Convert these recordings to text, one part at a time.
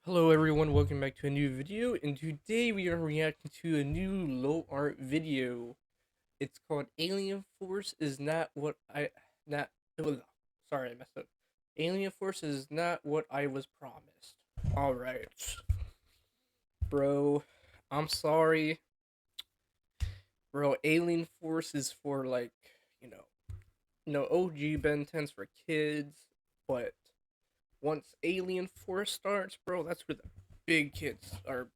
Hello everyone, welcome back to a new video, and today we are reacting to a new low art video. It's called Alien Force is not what I not sorry I messed up. Alien Force is not what I was promised. Alright. Bro, I'm sorry. Bro, Alien Force is for OG Ben 10's for kids, but once Alien Force starts, bro, that's where the big kids are.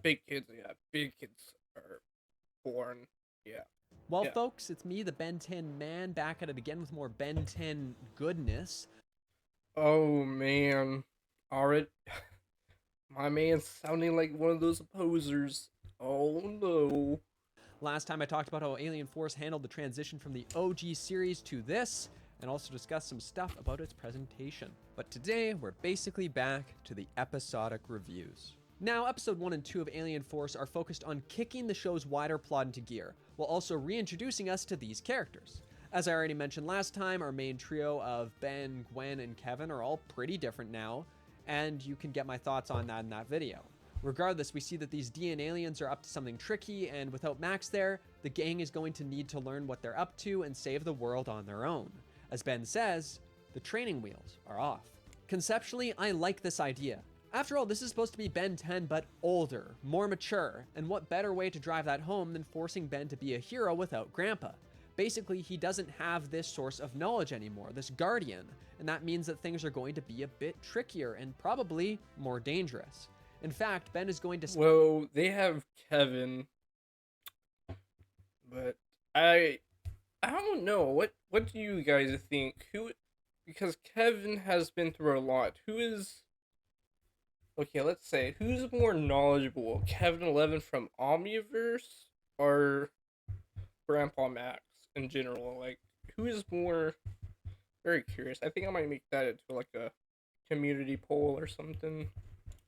Big kids are born. Yeah, Well, yeah. folks, it's me, the Ben 10 man, back at it again with more Ben 10 goodness. Oh man, already, my man's sounding like one of those posers. Oh no. Last time I talked about how Alien Force handled the transition from the OG series to this, and also discussed some stuff about its presentation. But today, we're basically back to the episodic reviews. Now, episode 1 and 2 of Alien Force are focused on kicking the show's wider plot into gear, while also reintroducing us to these characters. As I already mentioned last time, our main trio of Ben, Gwen, and Kevin are all pretty different now, and you can get my thoughts on that in that video. Regardless, we see that these DN aliens are up to something tricky, and without Max there, the gang is going to need to learn what they're up to and save the world on their own. As Ben says, the training wheels are off. Conceptually, I like this idea. After all, this is supposed to be Ben 10, but older, more mature, and what better way to drive that home than forcing Ben to be a hero without Grandpa? Basically, he doesn't have this source of knowledge anymore, this guardian, and that means that things are going to be a bit trickier and probably more dangerous. In fact, Ben is going to... Well, they have Kevin, but I don't know. What do you guys think? Who? Because Kevin has been through a lot. Who is? Okay, let's say who's more knowledgeable, Kevin 11 from Omniverse or Grandpa Max in general? Like, who is more? Very curious. I think I might make that into like a community poll or something.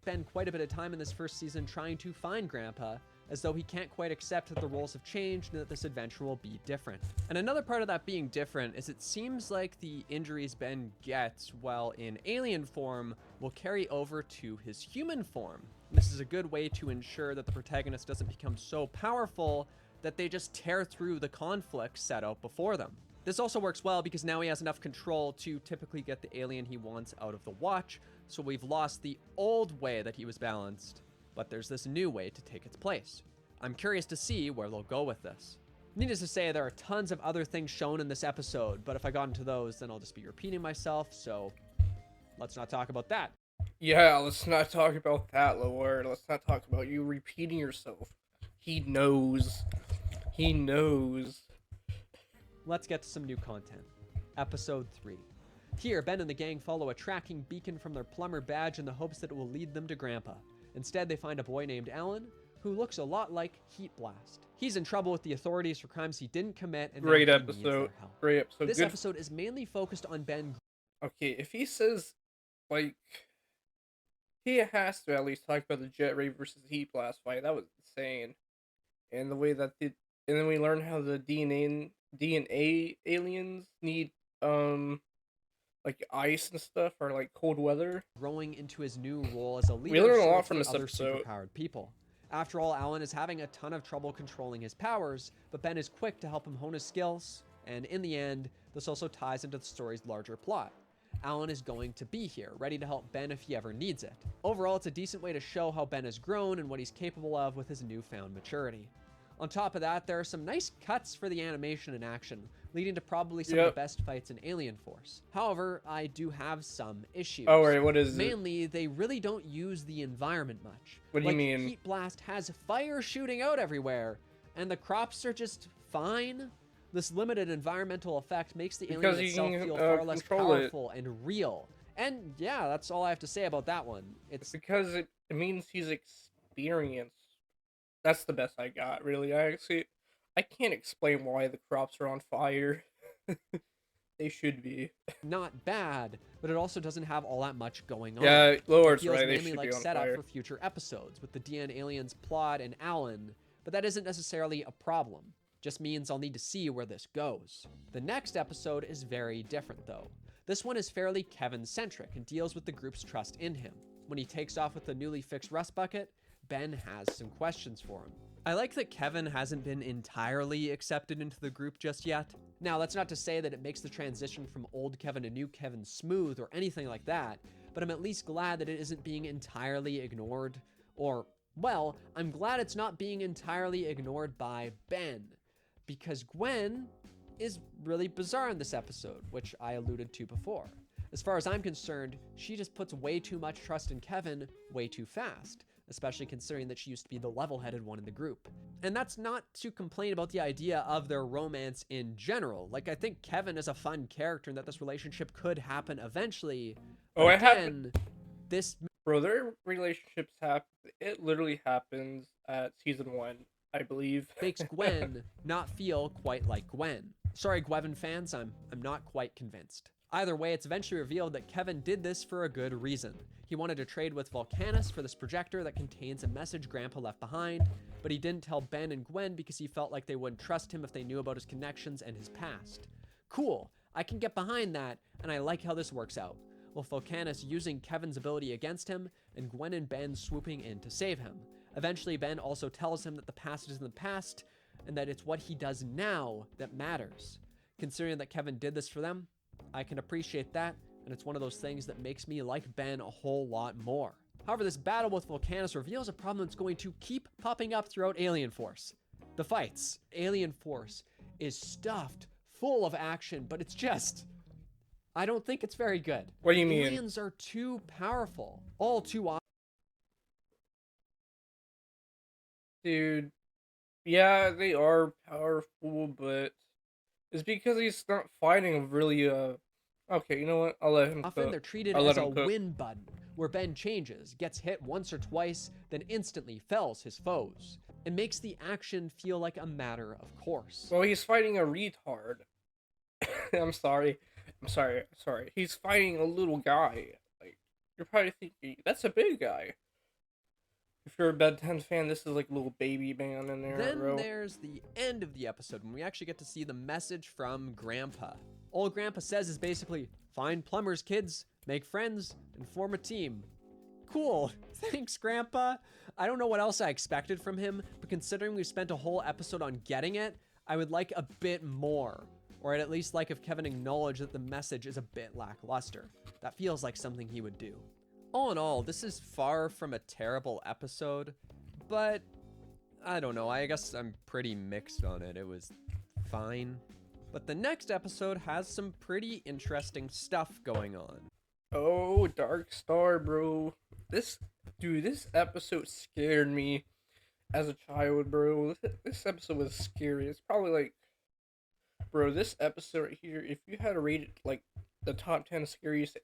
spend quite a bit of time in this first season trying to find Grandpa, as though he can't quite accept that the roles have changed and that this adventure will be different. And another part of that being different is it seems like the injuries Ben gets while in alien form will carry over to his human form. This is a good way to ensure that the protagonist doesn't become so powerful that they just tear through the conflict set out before them. This also works well because now he has enough control to typically get the alien he wants out of the watch, so we've lost the old way that he was balanced, but there's this new way to take its place. I'm curious to see where they'll go with this. Needless to say, there are tons of other things shown in this episode, but if I got into those, then I'll just be repeating myself, so let's not talk about that. Yeah, let's not talk about that, Lord. Let's not talk about you repeating yourself. He knows. He knows. Let's get to some new content. Episode 3. Here, Ben and the gang follow a tracking beacon from their plumber badge in the hopes that it will lead them to Grandpa. Instead, they find a boy named Alan, who looks a lot like Heat Blast. He's in trouble with the authorities for crimes he didn't commit, and Great now he needs episode. their help. Great episode. This Good. episode is mainly focused on Ben. Okay, if he says, like, he has to at least talk about the Jet Ray versus Heat Blast fight. That was insane. And the way that and then we learn how the DNA aliens need like ice and stuff, or like cold weather. Growing into his new role as a leader We learn a lot search from for this other episode. superpowered people. After all, Alan is having a ton of trouble controlling his powers, but Ben is quick to help him hone his skills, and in the end, this also ties into the story's larger plot. Alan is going to be here, ready to help Ben if he ever needs it. Overall, it's a decent way to show how Ben has grown and what he's capable of with his newfound maturity. On top of that, there are some nice cuts for the animation and action, leading to probably some of the best fights in Alien Force. However, I do have some issues. Oh, right, what is Mainly, they really don't use the environment much. What do you mean? Heat Blast has fire shooting out everywhere, and the crops are just fine. This limited environmental effect makes the alien itself feel far less powerful and real. And yeah, that's all I have to say about that one. It's because it means he's experienced. That's the best I got, really. I can't explain why the crops are on fire. They should be. not bad, but it also doesn't have all that much going on. Yeah, Lowar's It feels right. They mainly should like be on setup fire. for future episodes with the DN aliens plot and Alan, but that isn't necessarily a problem. Just means I'll need to see where this goes. The next episode is very different though. This one is fairly Kevin-centric and deals with the group's trust in him. when he takes off with the newly fixed rust bucket, Ben has some questions for him. I like that Kevin hasn't been entirely accepted into the group just yet. Now, that's not to say that it makes the transition from old Kevin to new Kevin smooth or anything like that, but I'm at least glad that it isn't being entirely ignored. Or, well, I'm glad it's not being entirely ignored by Ben, because Gwen is really bizarre in this episode, which I alluded to before. As far as I'm concerned, she just puts way too much trust in Kevin way too fast, especially considering that she used to be the level-headed one in the group. And that's not to complain about the idea of their romance in general. Like, I think Kevin is a fun character and that this relationship could happen eventually. Oh, But it happened. this Bro, their relationships happen. It literally happens at season 1, I believe. makes Gwen not feel quite like Gwen. Sorry, Gwevin fans, I'm not quite convinced. Either way, it's eventually revealed that Kevin did this for a good reason. He wanted to trade with Volcanus for this projector that contains a message Grandpa left behind, but he didn't tell Ben and Gwen because he felt like they wouldn't trust him if they knew about his connections and his past. Cool, I can get behind that, and I like how this works out, with Volcanus using Kevin's ability against him, and Gwen and Ben swooping in to save him. Eventually, Ben also tells him that the past is in the past, and that it's what he does now that matters. Considering that Kevin did this for them, I can appreciate that, and it's one of those things that makes me like Ben a whole lot more. However, this battle with Volcanus reveals a problem that's going to keep popping up throughout Alien Force. The fights. Alien Force is stuffed full of action, but it's just... I don't think it's very good. What do you mean? Aliens are too powerful. All too often. Dude, yeah, they are powerful, but it's because he's not fighting really, okay, you know what? I'll let him Often cook. they're treated I'll as let a him cook. win button, where Ben changes, gets hit once or twice, then instantly fells his foes. It makes the action feel like a matter of course. Well, he's fighting a retard. I'm sorry. He's fighting a little guy. Like, you're probably thinking, that's a big guy. If you're a Ben 10 fan, this is like a little baby man in there, Then bro. there's the end of the episode when we actually get to see the message from Grandpa. All Grandpa says is basically, find plumbers, kids, make friends, and form a team. Cool. Thanks, Grandpa. I don't know what else I expected from him, but considering we spent a whole episode on getting it, I would like a bit more. Or I'd at least like if Kevin acknowledged that the message is a bit lackluster. That feels like something he would do. All in all, this is far from a terrible episode, but I don't know, I guess I'm pretty mixed on it. It was fine. But the next episode has some pretty interesting stuff going on. Oh, Dark Star, bro. This episode scared me as a child, bro. This episode was scary. It's probably like, bro, this episode right here, if you had to rate it like the top 10 scariest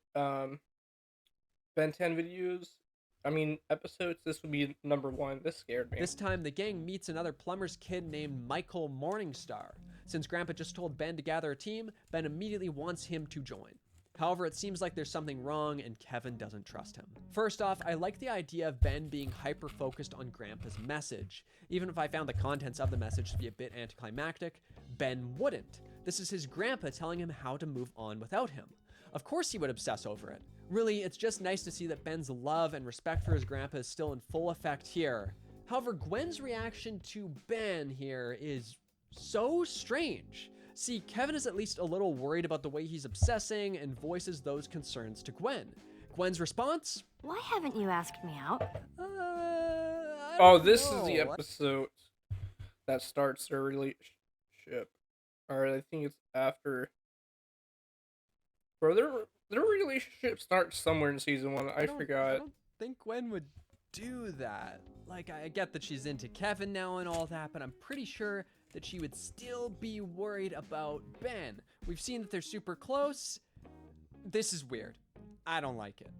Ben 10 episodes, this would be number 1. This scared me. This time, the gang meets another plumber's kid named Michael Morningstar. Since Grandpa just told Ben to gather a team, Ben immediately wants him to join. However, it seems like there's something wrong and Kevin doesn't trust him. First off, I like the idea of Ben being hyper-focused on Grandpa's message. Even if I found the contents of the message to be a bit anticlimactic, Ben wouldn't. This is his grandpa telling him how to move on without him. Of course he would obsess over it. Really, it's just nice to see that Ben's love and respect for his grandpa is still in full effect here. However, Gwen's reaction to Ben here is so strange. See, Kevin is at least a little worried about the way he's obsessing and voices those concerns to Gwen. Gwen's response? Why haven't you asked me out? This is the episode that starts their relationship. Alright, I think it's after. Bro, their relationship starts somewhere in season 1. I forgot. I don't think Gwen would do that. Like, I get that she's into Kevin now and all that, but I'm pretty sure that she would still be worried about Ben. We've seen that they're super close. This is weird. I don't like it.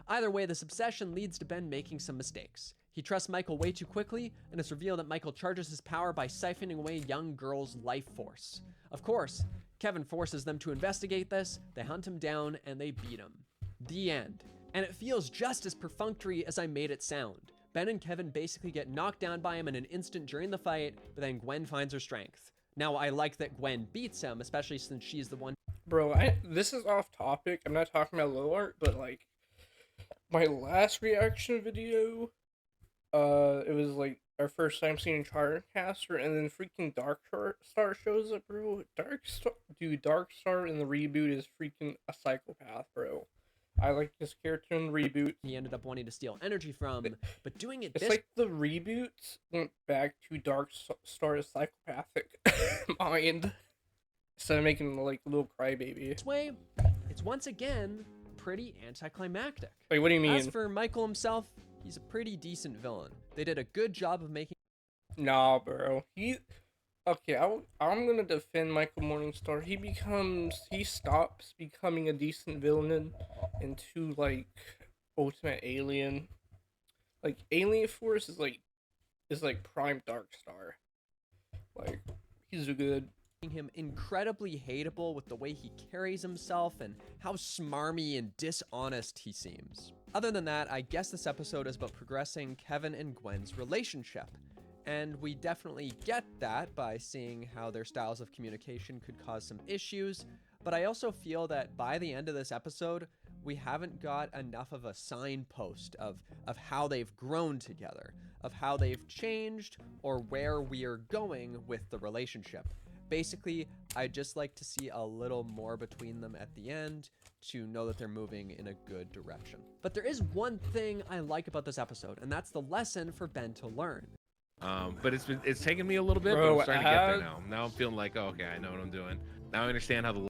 Either way, this obsession leads to Ben making some mistakes. He trusts Michael way too quickly, and it's revealed that Michael charges his power by siphoning away young girls' life force. Of course, Kevin forces them to investigate this, they hunt him down, and they beat him. The end. And it feels just as perfunctory as I made it sound. Ben and Kevin basically get knocked down by him in an instant during the fight, but then Gwen finds her strength. Now, I like that Gwen beats him, especially since she's the one. Bro, this is off topic. I'm not talking about lowart, but like, my last reaction video, it was like our first time seeing Chartercaster, and then freaking Star shows up, bro. Dark Star in the reboot is freaking a psychopath, bro. I like this character in the reboot. He ended up wanting to steal energy from, but doing it It's this like the reboots went back to Star's psychopathic mind instead of making him like a little crybaby. way, it's once again pretty anticlimactic. Wait, what do you mean? As for Michael himself, he's a pretty decent villain. They did a good job of making. Nah, bro. Okay, I'm gonna defend Michael Morningstar. He stops becoming a decent villain into like Ultimate Alien. Like Alien Force is like prime Dark Star. Like he's good. Him incredibly hateable with the way he carries himself and how smarmy and dishonest he seems. Other than that, I guess this episode is about progressing Kevin and Gwen's relationship. And we definitely get that by seeing how their styles of communication could cause some issues, but I also feel that by the end of this episode, we haven't got enough of a signpost of how they've grown together, of how they've changed, or where we are going with the relationship. Basically, I'd just like to see a little more between them at the end to know that they're moving in a good direction. But there is one thing I like about this episode, and that's the lesson for Ben to learn. But it's taken me a little bit, Bro, but I'm starting to get there now. Now I'm feeling like, oh, okay, I know what I'm doing. Now I understand how the.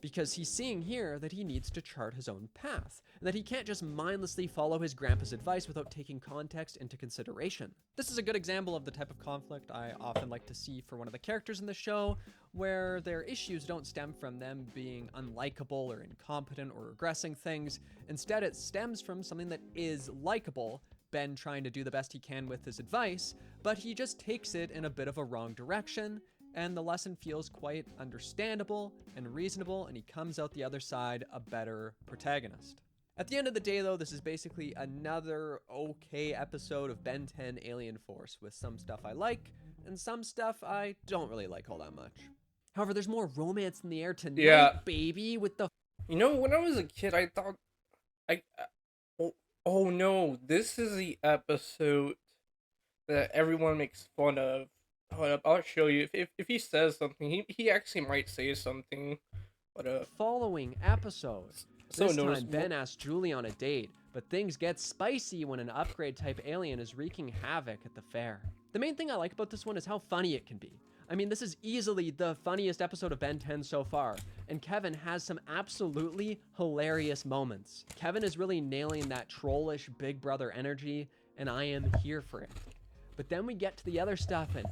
Because he's seeing here that he needs to chart his own path, and that he can't just mindlessly follow his grandpa's advice without taking context into consideration. This is a good example of the type of conflict I often like to see for one of the characters in the show, where their issues don't stem from them being unlikable or incompetent or regressing things. Instead, it stems from something that is likable, Ben trying to do the best he can with his advice, but he just takes it in a bit of a wrong direction, and the lesson feels quite understandable and reasonable, and he comes out the other side a better protagonist. At the end of the day, though, this is basically another okay episode of Ben 10 Alien Force, with some stuff I like, and some stuff I don't really like all that much. However, there's more romance in the air tonight, baby, with the... You know, when I was a kid, I thought... Oh no, this is the episode that everyone makes fun of. Hold up, I'll show you. If he says something, he actually might say something. But following episode. So this time, noticeable. Ben asks Julie on a date, but things get spicy when an upgrade-type alien is wreaking havoc at the fair. The main thing I like about this one is how funny it can be. I mean, this is easily the funniest episode of Ben 10 so far, and Kevin has some absolutely hilarious moments. Kevin is really nailing that trollish Big Brother energy, and I am here for it. But then we get to the other stuff, and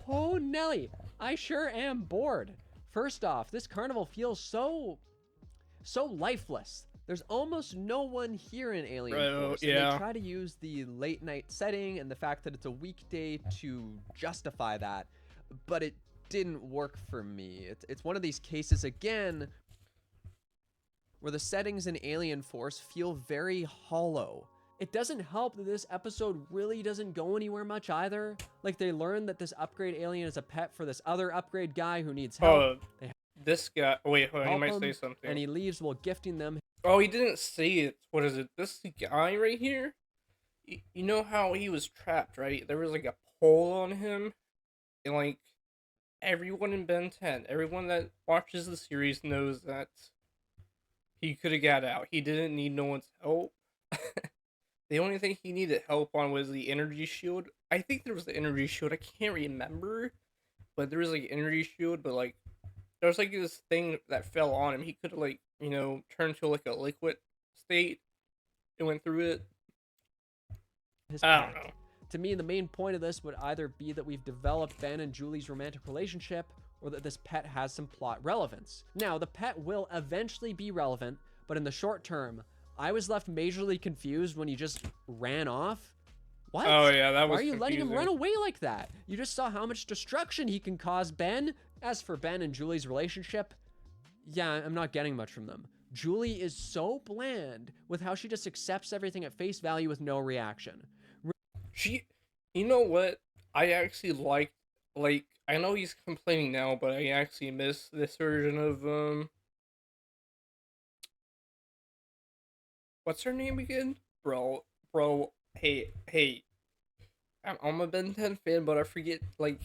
oh Nelly, I sure am bored. First off, this carnival feels so lifeless. There's almost no one here in Alien Force, and they try to use the late night setting and the fact that it's a weekday to justify that, but it didn't work for me. It's one of these cases again where the settings in Alien Force feel very hollow. It doesn't help that this episode really doesn't go anywhere much either. Like, they learn that this upgrade alien is a pet for this other upgrade guy who needs help. This guy... Wait, hold on, he might him, say something. And he leaves while gifting them. Oh, he didn't say it. What is it? This guy right here? You know how he was trapped, right? There was like a pole on him. And like, everyone in Ben 10, everyone that watches the series knows that he could have got out. He didn't need no one's help. The only thing he needed help on was the energy shield. I think there was the energy shield. I can't remember. But there was like energy shield, but like, there was like this thing that fell on him. He could have like, you know, turned to like a liquid state. It went through it. I don't know. To me, the main point of this would either be that we've developed Ben and Julie's romantic relationship, or that this pet has some plot relevance. Now, the pet will eventually be relevant, but in the short term, I was left majorly confused when he just ran off. What? Oh yeah, that was Why are you confusing. letting him run away like that? You just saw how much destruction he can cause, Ben. As for Ben and Julie's relationship, yeah, I'm not getting much from them. Julie is so bland with how she just accepts everything at face value with no reaction. You know what? I actually like, I know he's complaining now, but I actually miss this version of, what's her name again? bro. Hey. I'm a Ben 10 fan, but I forget like.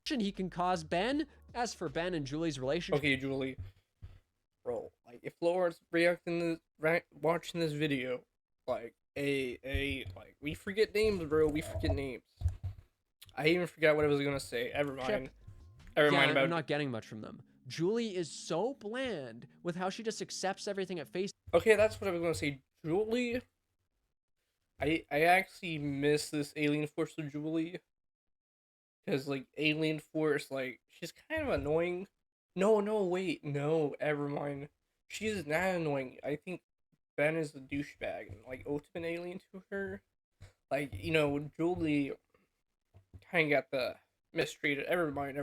He can cause Ben. As for Ben and Julie's relationship, Okay, Julie, bro. Like, if Laura's reacting to watching this video, like, like, we forget names, bro. We forget names. I even forgot what I was gonna say. Never mind. Never yeah, mind about. I'm not getting much from them. Julie is so bland with how she just accepts everything at face. Okay, that's what I was gonna say. Julie. I actually miss this Alien Force of Julie. Because, like, Alien Force, like, she's kind of annoying. No, wait, no, never mind. She's not annoying. I think Ben is the douchebag and, like, ultimate alien to her. Like, Julie kind of got the mistreated. Never mind.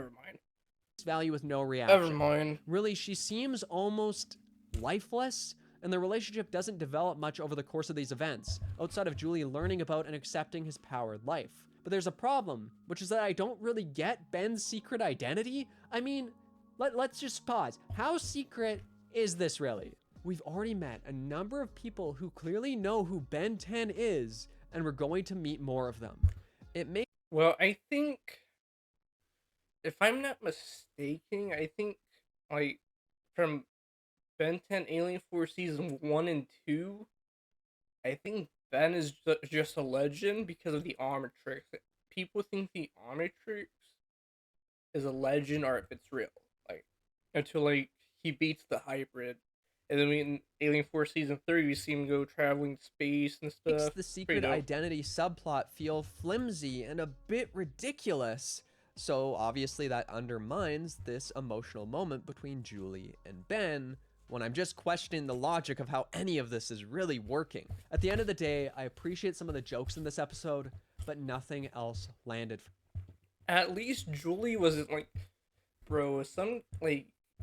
Value with no Never reaction. mind. Really, she seems almost lifeless, and the relationship doesn't develop much over the course of these events, outside of Julie learning about and accepting his powered life. But there's a problem, which is that I don't really get Ben's secret identity. I mean, let's just pause. How secret is this really? We've already met a number of people who clearly know who Ben 10 is, and we're going to meet more of them. It makes Well, I think, if I'm not mistaken, I think, like, from Ben 10 Alien Force Season 1 and 2, I think Ben is just a legend because of the Omnitrix. People think the Omnitrix is a legend or if it's real. Like, until, like, he beats the hybrid. And then in Alien Force Season 3, we see him go traveling to space and stuff. makes the secret identity subplot feel flimsy and a bit ridiculous. So obviously that undermines this emotional moment between Julie and Ben, when I'm just questioning the logic of how any of this is really working. At the end of the day, I appreciate some of the jokes in this episode, but nothing else landed. At least Julie wasn't like, bro,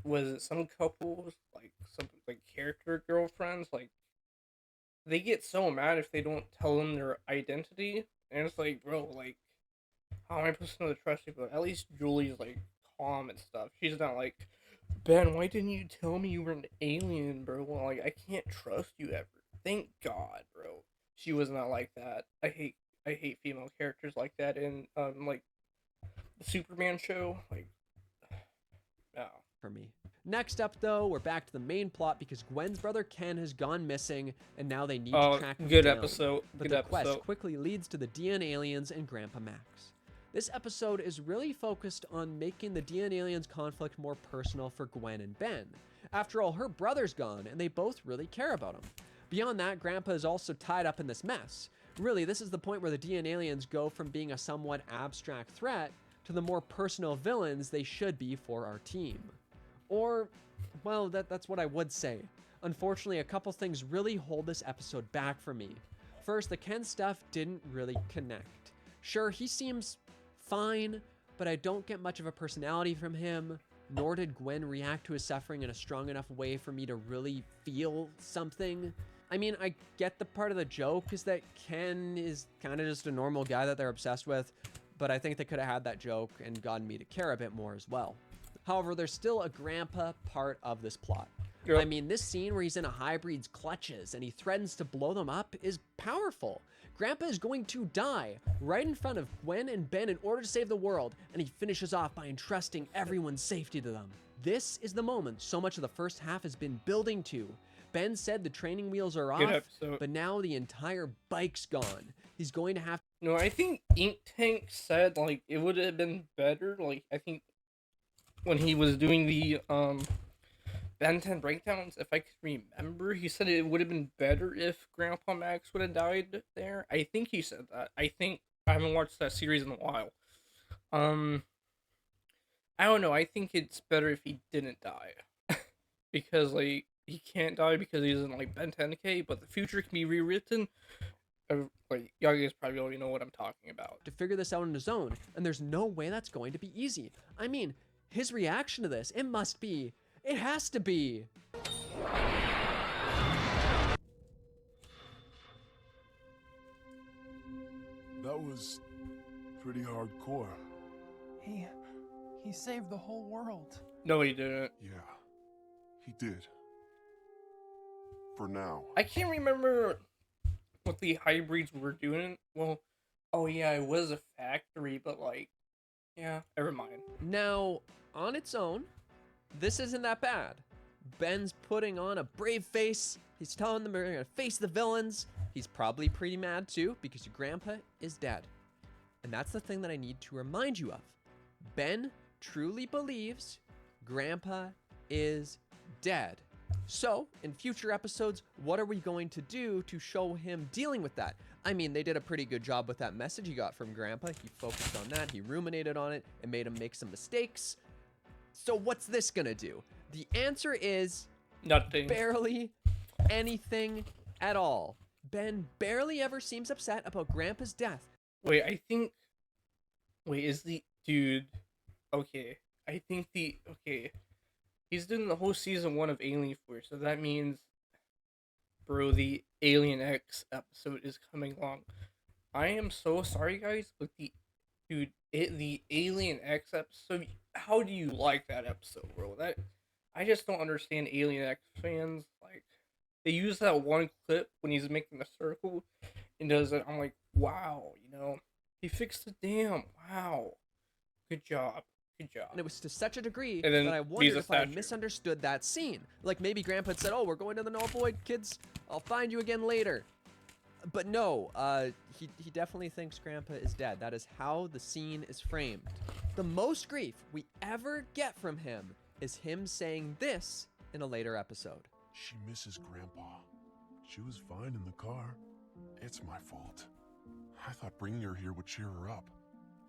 was it some couples, like, some, like, character girlfriends, like, they get so mad if they don't tell them their identity, and it's like, bro, like, how am I supposed to know the trust people? At least Julie's, like, calm and stuff. She's not like, Ben, why didn't you tell me you were an alien, bro? Well, like, I can't trust you ever. Thank God, bro. She was not like that. I hate female characters like that in, like, the Superman show. Like, no. For me. Next up, though, we're back to the main plot because Gwen's brother Ken has gone missing, and now they need to track him good down. episode. But Good the quest episode. quickly leads to the DN aliens and Grandpa Max. This episode is really focused on making the DN aliens conflict more personal for Gwen and Ben. After all, her brother's gone, and they both really care about him. Beyond that, Grandpa is also tied up in this mess. Really, this is the point where the DN aliens go from being a somewhat abstract threat to the more personal villains they should be for our team. Or, well, that's what I would say. Unfortunately, a couple things really hold this episode back for me. First, the Ken stuff didn't really connect. Sure, he seems fine, but I don't get much of a personality from him, nor did Gwen react to his suffering in a strong enough way for me to really feel something. I mean, I get the part of the joke is that Ken is kind of just a normal guy that they're obsessed with, but I think they could have had that joke and gotten me to care a bit more as well. However, there's still a grandpa part of this plot. Yep. I mean, this scene where he's in a hybrid's clutches and he threatens to blow them up is powerful. Grandpa is going to die right in front of Gwen and Ben in order to save the world, and he finishes off by entrusting everyone's safety to them. This is the moment so much of the first half has been building to. Ben said the training wheels are off, but now the entire bike's gone. He's going to have... No, I think Ink Tank said, like, it would have been better, like, I think when he was doing the, Ben 10 breakdowns, if I could remember, he said it would have been better if Grandpa Max would have died there. I think he said that. I haven't watched that series in a while. I don't know, I think it's better if he didn't die. Because, like, he can't die because he's in, like, Ben 10K, but the future can be rewritten. Like, y'all guys probably already know what I'm talking about. To figure this out on his own, and there's no way that's going to be easy. I mean, his reaction to this, it has to be. That was pretty hardcore. He saved the whole world. No, he didn't. Yeah, he did. For now. I can't remember what the hybrids were doing. Well, oh yeah, it was a factory, but like, yeah, never mind. Now, on its own, this isn't that bad. Ben's putting on a brave face. He's telling them they're gonna face the villains. He's probably pretty mad too because your grandpa is dead. And that's the thing that I need to remind you of. Ben truly believes grandpa is dead. So, in future episodes, what are we going to do to show him dealing with that? I mean, they did a pretty good job with that message he got from grandpa. He focused on that, he ruminated on it, and made him make some mistakes. So what's this gonna do? The answer is Nothing. barely anything at all. Ben barely ever seems upset about grandpa's death. Wait, I think. Wait, is the dude? Okay, I think the okay. He's doing the whole season 1 of Alien Force, so that means, bro, the Alien X episode is coming along. I am so sorry, guys, but the Alien X episode. How do you like that episode, bro? That I just don't understand Alien X fans. Like, they use that one clip when he's making the circle and does it. I'm like, wow, he fixed the dam. Wow, good job. Good job. And it was to such a degree And then that I wondered if I had statue. misunderstood that scene. Like maybe grandpa had said, oh, we're going to the Null Void, kids. I'll find you again later. But no, he definitely thinks grandpa is dead. That is how the scene is framed. The most grief we ever get from him is him saying this in a later episode. She misses Grandpa. She was fine in the car. It's my fault. I thought bringing her here would cheer her up.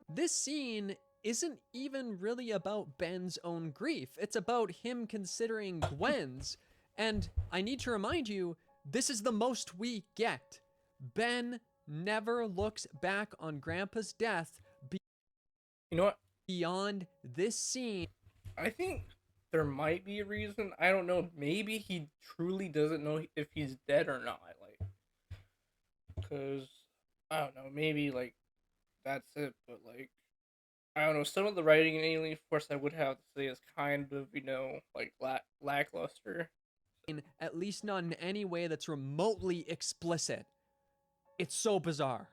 This scene isn't even really about Ben's own grief. It's about him considering Gwen's. And I need to remind you, this is the most we get. Ben never looks back on Grandpa's death You know what? beyond this scene. I think there might be a reason. I don't know. Maybe he truly doesn't know if he's dead or not. Like, because I don't know. Maybe like that's it. But like, I don't know. Some of the writing in Alien Force, I would have to say, is kind of like lackluster. At least not in any way that's remotely explicit. It's so bizarre.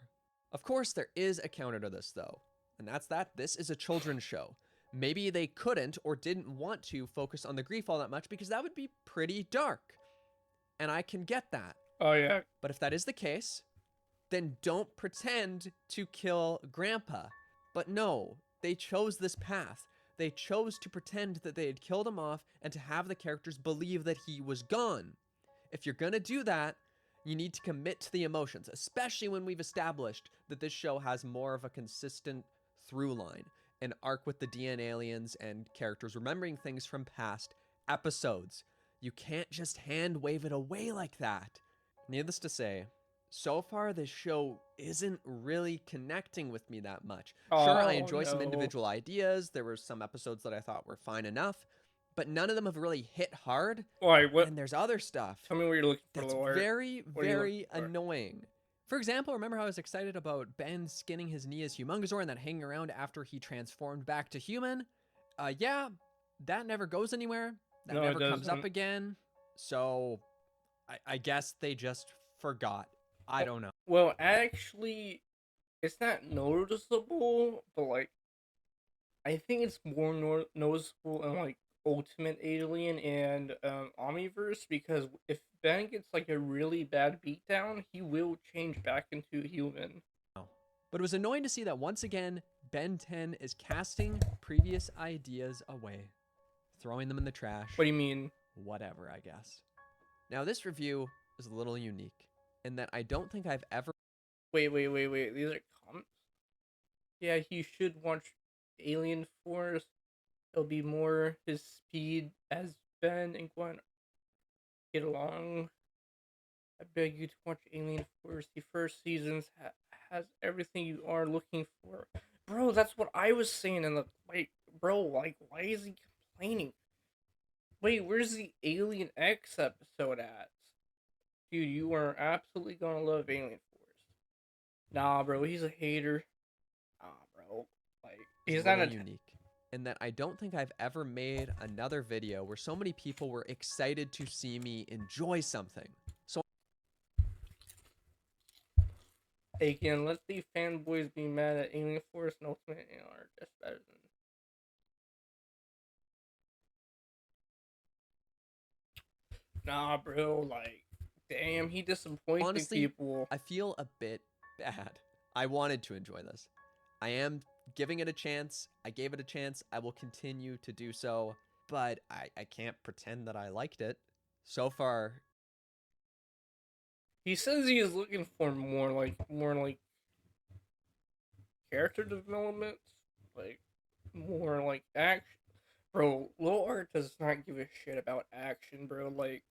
Of course, there is a counter to this, though, and that's that this is a children's show. Maybe they couldn't or didn't want to focus on the grief all that much because that would be pretty dark. And I can get that. Oh yeah. But if that is the case, then don't pretend to kill Grandpa. But no, they chose this path. They chose to pretend that they had killed him off and to have the characters believe that he was gone. If you're gonna do that, you need to commit to the emotions, especially when we've established that this show has more of a consistent through line, an arc with the DNA aliens and characters remembering things from past episodes. You can't just hand wave it away like that. Needless to say, so far this show isn't really connecting with me that much. Sure, I enjoy some individual ideas. There were some episodes that I thought were fine enough, but none of them have really hit hard. Why? What? And there's other stuff Tell me what you're looking for, that's lowart. very, What are you very looking for? annoying. For example, remember how I was excited about Ben skinning his knee as Humongousaur and then hanging around after he transformed back to human? Yeah, that never goes anywhere. That No, it never comes up doesn't. again. So, I guess they just forgot. I don't know. Well, actually, it's not noticeable, but like, I think it's more noticeable in like Ultimate Alien and Omniverse, because if Ben gets like a really bad beatdown, he will change back into human. But it was annoying to see that once again, Ben 10 is casting previous ideas away, throwing them in the trash. What do you mean? Whatever, I guess. Now, this review is a little unique in that I don't think I've ever. Wait. These are comments? Yeah, he should watch Alien Force. It'll be more his speed as Ben and Gwen get along. I beg you to watch Alien Force. The first season has everything you are looking for. Bro, that's what I was saying in the... Wait, bro, like, why is he complaining? Wait, where's the Alien X episode at? Dude, you are absolutely gonna love Alien Force. Nah, bro, he's a hater. Nah, bro. Like, he's not a... unique in that I don't think I've ever made another video where so many people were excited to see me enjoy something. So Again, let the fanboys be mad at Alien Force and Ultimate are just better than. Nah, bro, like, damn, he disappointed Honestly, people. I feel a bit bad. I wanted to enjoy this. I am giving it a chance. I gave it a chance. I will continue to do so, but I can't pretend that I liked it. So far, He says he is looking for more like character development, like more like action. Bro, lowart does not give a shit about action, bro. Like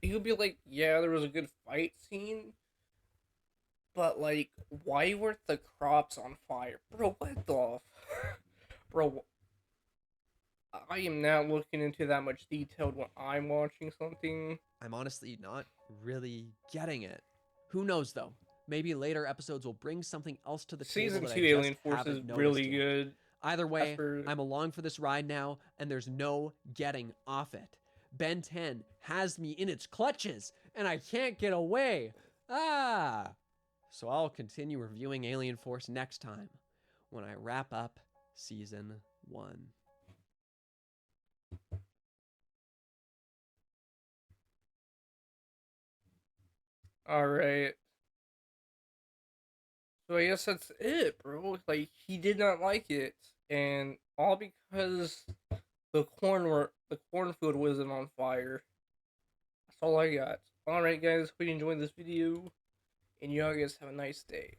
he'll be like, yeah, there was a good fight scene, but like, why weren't the crops on fire, bro? What the, bro? I am not looking into that much detail when I'm watching something. I'm honestly not really getting it. Who knows though? Maybe later episodes will bring something else to the table Season that I 2 just Alien Force is haven't noticed really yet. good. Either way, After I'm along for this ride now, and there's no getting off it. Ben 10 has me in its clutches, and I can't get away. Ah! So I'll continue reviewing Alien Force next time when I wrap up Season 1. all right. So I guess that's it, bro. Like he did not like it, and all because the cornfield wasn't on fire. That's all I got. All right, guys. Hope you enjoyed this video, and you all guys have a nice day.